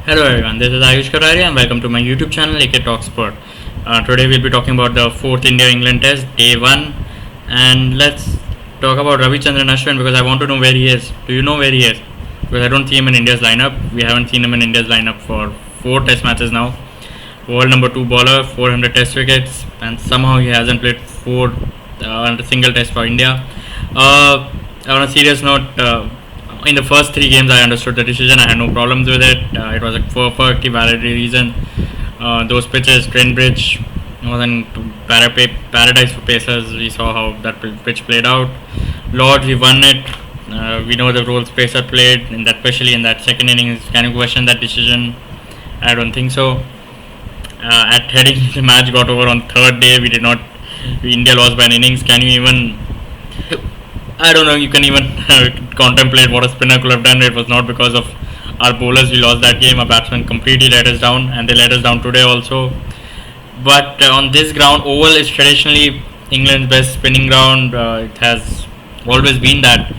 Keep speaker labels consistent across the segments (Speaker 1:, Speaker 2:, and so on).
Speaker 1: Hello everyone, this is Ayush Karari and welcome to my YouTube channel AK Talk Sport. Today we'll be talking about the 4th India-England test, day 1, and let's talk about Ravichandran Ashwin because I want to know where he is. Do you know where he is? Because I don't see him in India's lineup. We haven't seen him in India's lineup for 4 test matches now. World number 2 bowler, 400 test wickets, and somehow he hasn't played a single test for India. On a serious note, in the first 3 games I understood the decision. I had no problems with it. It was a perfectly valid reason. Those pitches, Trent Bridge wasn't paradise for pacers. We saw how that pitch played out. Lords, we won it. We know the roles pacer played, especially in that second innings. Can you question that decision? I don't think so. At heading, the match got over on third day. India lost by an innings. Can you even? I don't know. You can even contemplate what a spinner could have done. It was not because of our bowlers we lost that game. Our batsmen completely let us down, and they let us down today also. But on this ground, Oval is traditionally England's best spinning ground. It has always been that.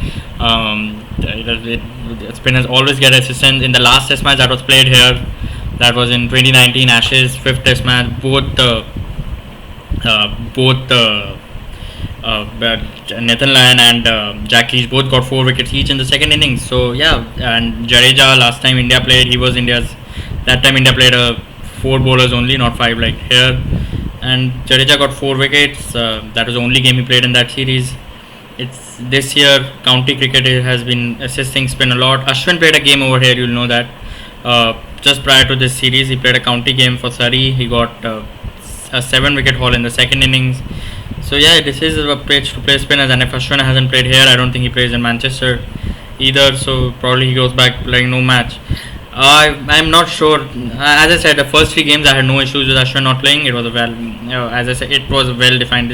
Speaker 1: Spinners always get assistance. In the last Test match that was played here, that was in 2019 Ashes 5th Test match. Both Nathan Lyon and Jack Leach both got 4 wickets each in the second innings. So yeah, and Jadeja last time India played, he was India's. That time India played 4 bowlers only, not 5 like here. And Jadeja got 4 wickets. That was the only game he played in that series. It's this year county cricket has been assisting spin a lot. Ashwin played a game over here, you'll know that. Just prior to this series, he played a county game for Surrey. He got a 7-wicket haul in the second innings. So yeah, this is a pitch to play spinners, and if Ashwin hasn't played here, I don't think he plays in Manchester either. So probably he goes back playing no match. I'm not sure. As I said, the first 3 games I had no issues with Ashwin not playing. It was it was a well-defined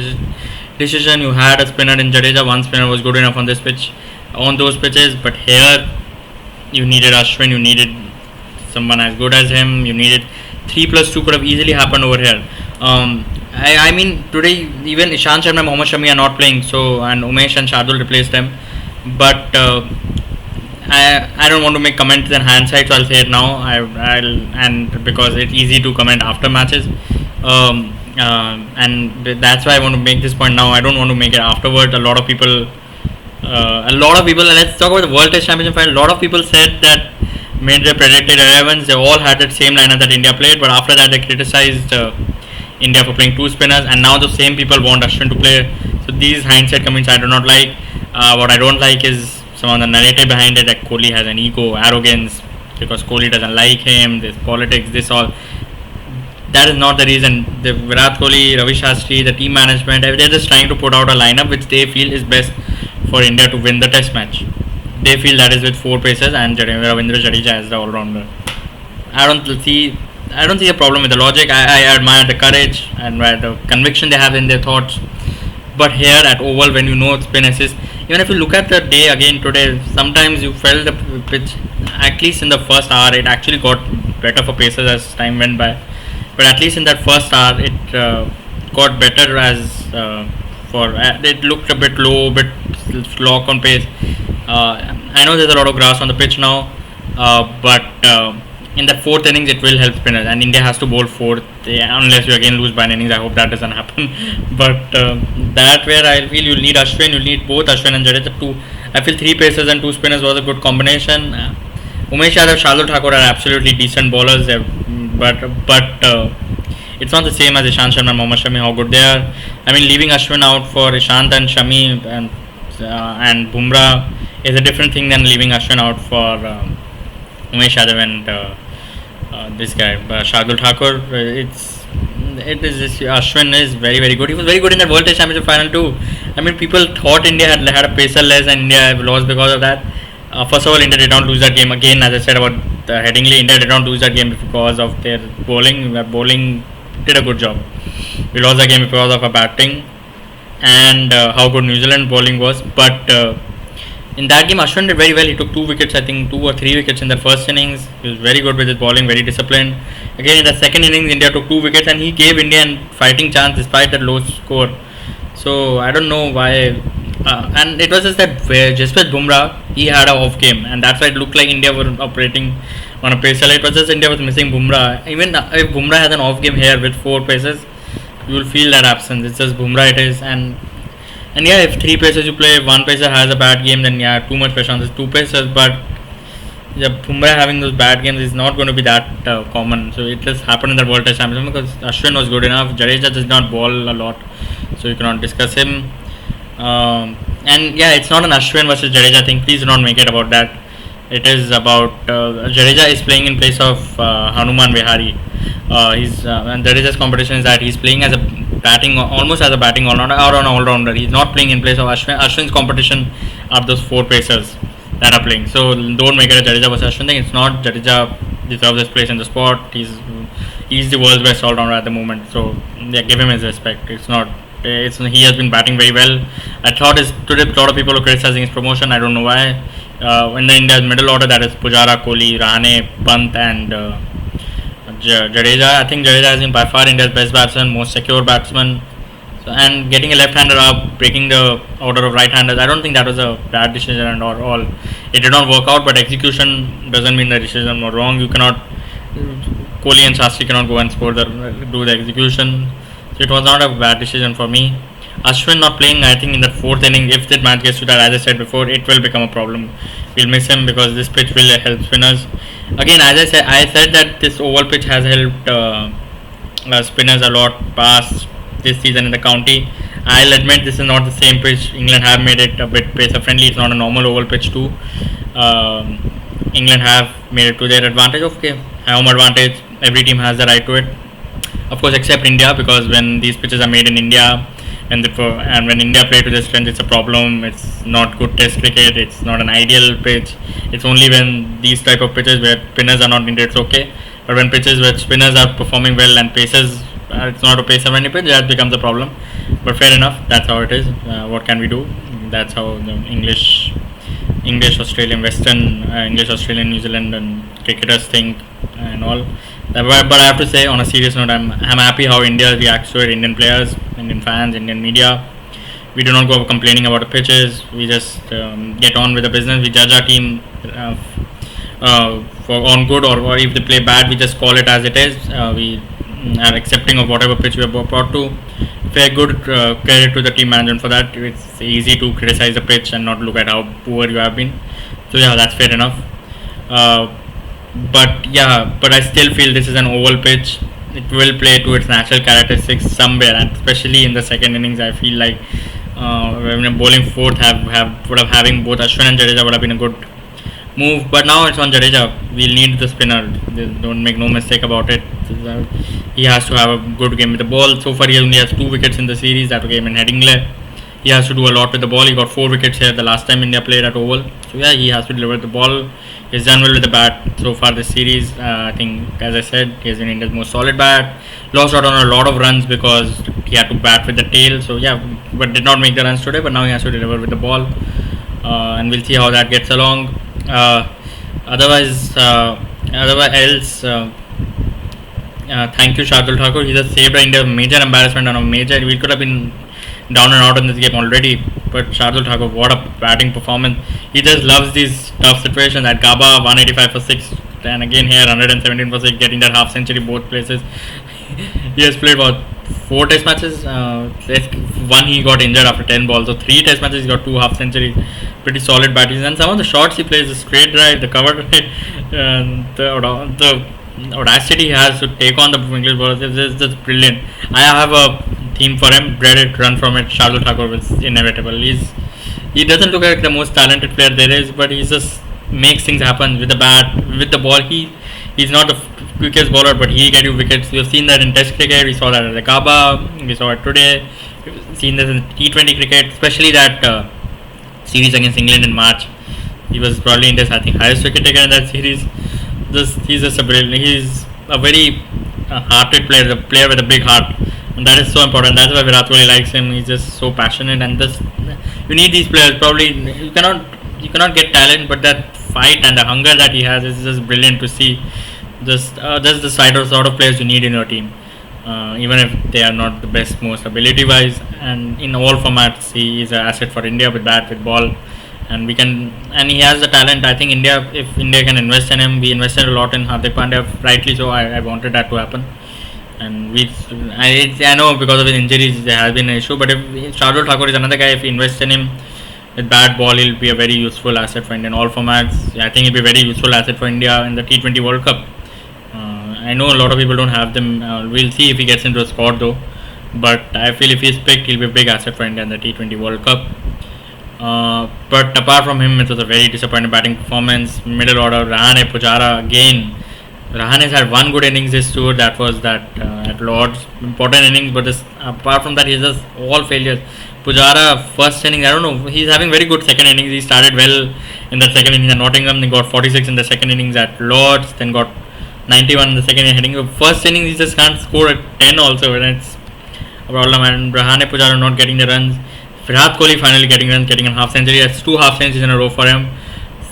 Speaker 1: decision. You had a spinner in Jadeja. One spinner was good enough on this pitch, on those pitches. But here, you needed Ashwin. You needed someone as good as him. You needed 3+2 could have easily happened over here. I mean, today even Ishant Sharma and Mohammad Shami are not playing, and Umesh and Shardul replaced them. But I don't want to make comments in hindsight, so I'll say it now. And because it's easy to comment after matches, and that's why I want to make this point now. I don't want to make it afterward. A lot of people. Let's talk about the World Test Championship final. A lot of people said that made their predicted 11s. They all had that same lineup that India played, but after that they criticized India for playing 2 spinners, and now the same people want Ashwin to play. So these hindsight comments I do not like. What I don't like is some of the narrative behind it, that Kohli has an ego, arrogance, because Kohli doesn't like him, this politics, this all. That is not the reason. The Virat Kohli, Ravi Shastri, the team management, they're just trying to put out a lineup which they feel is best for India to win the test match. They feel that is with 4 pacers and Ravindra Jadeja as the all-rounder. I don't see a problem with the logic. I admire the courage and the conviction they have in their thoughts. But here at Oval, when you know spin assist, even if you look at the day again today, sometimes you felt the pitch, at least in the first hour, it actually got better for pacers as time went by. But at least in that first hour, it got better it looked a bit low, a bit slow on pace. I know there's a lot of grass on the pitch now, but in that 4th innings it will help spinners, and India has to bowl 4th unless you again lose by an innings. I hope that doesn't happen. But that where I feel you'll need Ashwin, you'll need both Ashwin and Jadeja. I feel 3 pacers and 2 spinners was a good combination. Umesh Yadav, Shardul Thakur are absolutely decent bowlers, but it's not the same as Ishant Sharma and Mohammad Shami how good they are. I mean, leaving Ashwin out for Ishant and Shami and Bumrah is a different thing than leaving Ashwin out for Umesh Yadav and this guy Shardul Thakur. Ashwin is very, very good. He was very good in the World Test Championship final too. I mean, people thought India had a pacer less and India lost because of that. First of all, India did not lose that game. Again, as I said about Headingley, India did not lose that game because of their bowling. Bowling did a good job. We lost the game because of our batting and how good New Zealand bowling was. But in that game, Ashwin did very well. He took 2 wickets, I think 2 or 3 wickets in the first innings. He was very good with his bowling, very disciplined. Again, in the second innings, India took 2 wickets and he gave India a fighting chance despite that low score. So I don't know why and it was just that Jasprit Bumrah, he had an off game, and that's why it looked like India were operating on a pacer. It was just India was missing Bumrah. Even if Bumrah has an off game here with 4 paces, you will feel that absence. It's just Bumrah it is, and yeah, if 3 pacers you play, one pacer has a bad game, then yeah, too much pressure on these 2 pacers. But yeah, Bumrah having those bad games is not going to be that common. So it just happened in the World Test Championship because Ashwin was good enough. Jadeja does not ball a lot, so you cannot discuss him. And yeah, it's not an Ashwin versus Jadeja thing. Please do not make it about that. It is about Jadeja is playing in place of Hanuman Vihari. And Jadeja's competition is that he's playing as a batting, almost as a batting all-rounder or an all-rounder. He's not playing in place of Ashwin. Ashwin's competition are those 4 pacers that are playing. So don't make it a Jadeja versus Ashwin thing. It's not. Jadeja deserves his place in the sport. He's the world's best all-rounder at the moment. So yeah, give him his respect. It's not. He has been batting very well. I thought today a lot of people are criticizing his promotion. I don't know why. In the India's middle order, that is Pujara, Kohli, Rahane, Pant, and Jadeja. I think Jadeja has been by far India's best batsman, most secure batsman. So, and getting a left-hander up, breaking the order of right-handers, I don't think that was a bad decision and all. It did not work out, but execution doesn't mean the decision was wrong. You cannot, Kohli and Shastri cannot go and do the execution. So it was not a bad decision for me. Ashwin not playing, I think in the 4th inning, if that match gets to that, as I said before, it will become a problem. We'll miss him because this pitch will help spinners. Again, as I said that this oval pitch has helped spinners a lot past this season in the county. I'll admit this is not the same pitch. England have made it a bit pacer friendly. It's not a normal oval pitch too. England have made it to their advantage. Okay, home advantage. Every team has the right to it. Of course, except India, because when these pitches are made in India, and when India play to their strength, it's a problem. It's not good Test cricket. It's not an ideal pitch. It's only when these type of pitches where spinners are not needed, it's okay. But when pitches where spinners are performing well and pacers, it's not a pacer friendly pitch, that becomes a problem. But fair enough. That's how it is. What can we do? That's how the English, Australian, Western, English, Australian, New Zealand, and cricketers think and all. But I have to say, on a serious note, I'm happy how India reacts to it. Indian players, Indian fans, Indian media. We do not go complaining about the pitches. We just get on with the business. We judge our team for on good, or if they play bad, we just call it as it is. We are accepting of whatever pitch we are brought to. Fair good credit to the team management for that. It's easy to criticize the pitch and not look at how poor you have been. So yeah, that's fair enough. But I still feel this is an oval pitch. It will play to its natural characteristics somewhere, and especially in the second innings, I feel like when bowling fourth, having both Ashwin and Jadeja would have been a good move. But now it's on Jadeja. We'll need the spinner. Don't make no mistake about it. He has to have a good game with the ball. So far, he only has 2 wickets in the series. That game in Headingley. He has to do a lot with the ball. He got 4 wickets here the last time India played at Oval. So yeah, he has to deliver the ball. He's done well with the bat so far this series. I think, as I said, he has been India's most solid bat. Lost out on a lot of runs because he had to bat with the tail. So yeah, but did not make the runs today. But now he has to deliver with the ball, and we'll see how that gets along. Otherwise, thank you, Shardul Thakur. He just saved India a major embarrassment and a major. We could have been down and out in this game already, but Shardul Thakur, what a batting performance. He just loves these tough situations. At Gaba, 185 for 6, and again here 117 for 6, getting that half century both places. He has played about 4 test matches. One he got injured after 10 balls, so 3 test matches he got 2 half centuries. Pretty solid batting, and some of the shots he plays, the straight drive, the cover drive, and the audacity he has to take on the English bowlers is just brilliant. I have a theme for him: bread it, run from it. Shardul Thakur was inevitable. He doesn't look like the most talented player there is, but he just makes things happen with the bat, with the ball. He's not the quickest bowler, but he'll get you wickets. We've seen that in Test cricket. We saw that at the Gaba. We saw it today. We've seen this in T20 cricket, especially that series against England in March. He was probably India's, I think, highest wicket taker in that series. He's just a brilliant. He's a very hearted player, a player with a big heart, and that is so important. That's why Virat Kohli likes him. He's just so passionate, and you need these players. Probably you cannot get talent, but that fight and the hunger that he has is just brilliant to see. That's the sort of players you need in your team, even if they are not the best, most ability-wise. And in all formats, he is an asset for India with bat, with ball, and we can. And he has the talent. I think India, if India can invest in him, we invested a lot in Hardik Pandya, rightly so. I wanted that to happen, and I know because of his injuries there has been an issue. But if Shardul Thakur is another guy, if we invest in him with bat ball, he'll be a very useful asset for India in all formats. I think he'll be a very useful asset for India in the T20 World Cup. I know a lot of people don't have them. We'll see if he gets into a squad though. But I feel if he's picked, he'll be a big asset for India in the T20 World Cup. But apart from him, it was a very disappointing batting performance. Middle order, Rahane, Pujara again. Rahane has had one good innings this tour. That was that at Lords, important innings. But apart from that, he's just all failures. Pujara first innings, I don't know. He's having very good second innings. He started well in the second innings at Nottingham. Then got 46 in the second innings at Lords. Then got 91 in the second inning. First innings, he just can't score at 10 also, and it's a problem. And Rahane Pujara not getting the runs. Virat Kohli finally getting runs, getting a half century. That's two half centuries in a row for him.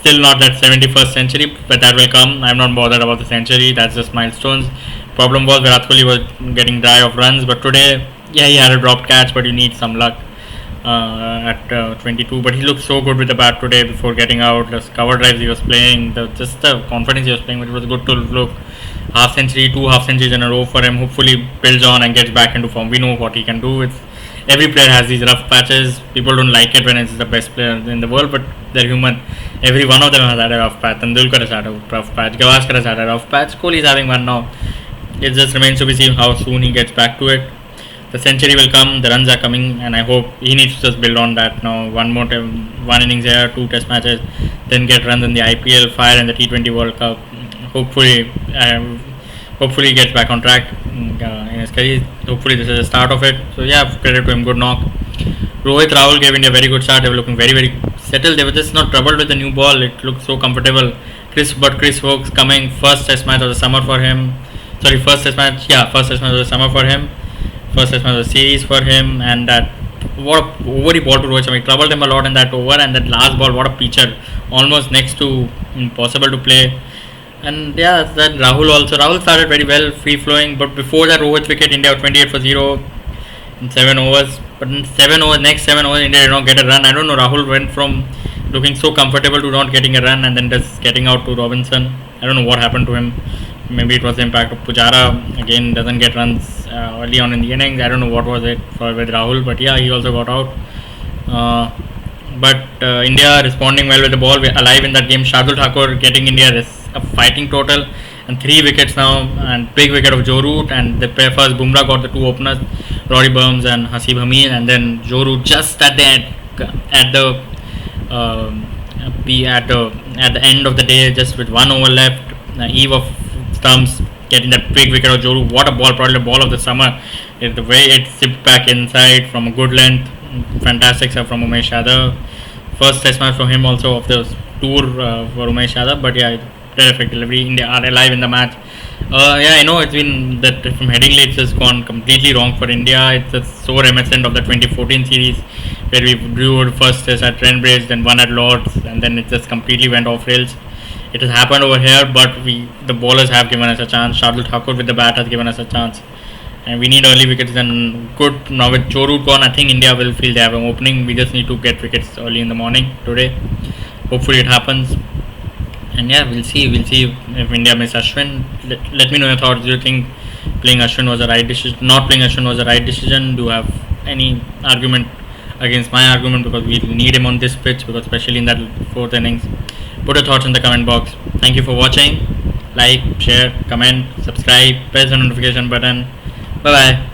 Speaker 1: Still not that 71st century, but that will come. I'm not bothered about the century. That's just milestones. Problem was Virat Kohli was getting dry of runs, but today, yeah, he had a dropped catch, but you need some luck at 22. But he looked so good with the bat today before getting out. The cover drives he was playing, just the confidence he was playing, it was good to look. Half century, two half centuries in a row for him. Hopefully builds on and gets back into form. We know what he can do. It's every player has these rough patches. People don't like it when it's the best player in the world, but they're human. Every one of them has had a rough patch. Tendulkar has had a rough patch. Gavaskar has had a rough patch. Kohli is having one now. It just remains to be seen how soon he gets back to it. The century will come. The runs are coming, and I hope he needs to just build on that now. One more time, one innings here, two test matches, then get runs in the IPL, fire in the T20 World Cup. Hopefully, hopefully he gets back on track in his career. Hopefully this is the start of it. So yeah, credit to him, good knock. Rohit Rahul gave India a very good start. They were looking very, very settled. They were just not troubled with the new ball. It looked so comfortable. Chris Woakes coming, first test match of the summer for him. Sorry, first test match. Yeah, first test match of the summer for him. First test match of the series for him. And that, what a over he ball to Rohit Sharma. He troubled him a lot in that over. And that last ball, what a pitcher. Almost next to impossible to play. And yeah, that Rahul also. Rahul started very well, free flowing. But before that Rohit wicket, India were 28 for 0 in 7 overs. But in 7 overs, next 7 overs, India did not get a run. I don't know. Rahul went from looking so comfortable to not getting a run and then just getting out to Robinson. I don't know what happened to him. Maybe it was the impact of Pujara. Again, doesn't get runs early on in the innings. I don't know what was it for with Rahul. But yeah, he also got out. But India responding well with the ball. We're alive in that game. Shardul Thakur getting India a fighting total and 3 wickets now, and big wicket of Joe Root, and the first Bumrah got the 2 openers, Rory Burns and Hasib Hamid, and then Joe Root just at the end of the day, just with 1 over left, eve of stumps, getting that big wicket of Joe Root. What a ball, probably the ball of the summer. The way it zipped back inside from a good length, fantastic stuff from Umesh Yadav. First test match for him also of the tour for Umesh Yadav, but yeah, terrific delivery. India are alive in the match. Yeah, I know it's been that from Headingley it's just gone completely wrong for India. It's just so reminiscent of the 2014 series where we drew first test at Trent then one at Lords, and then it just completely went off rails. It has happened over here, but the bowlers have given us a chance. Shardul Thakur with the bat has given us a chance, and we need early wickets. And good now with Joe Root gone, I think India will feel they have an opening. We just need to get wickets early in the morning today. Hopefully it happens. And yeah, we'll see if India miss Ashwin. Let me know your thoughts. Do you think playing Ashwin was the right decision? Not playing Ashwin was the right decision? Do you have any argument against my argument? Because we need him on this pitch, because especially in that 4th innings. Put your thoughts in the comment box. Thank you for watching. Like, share, comment, subscribe, press the notification button. Bye bye.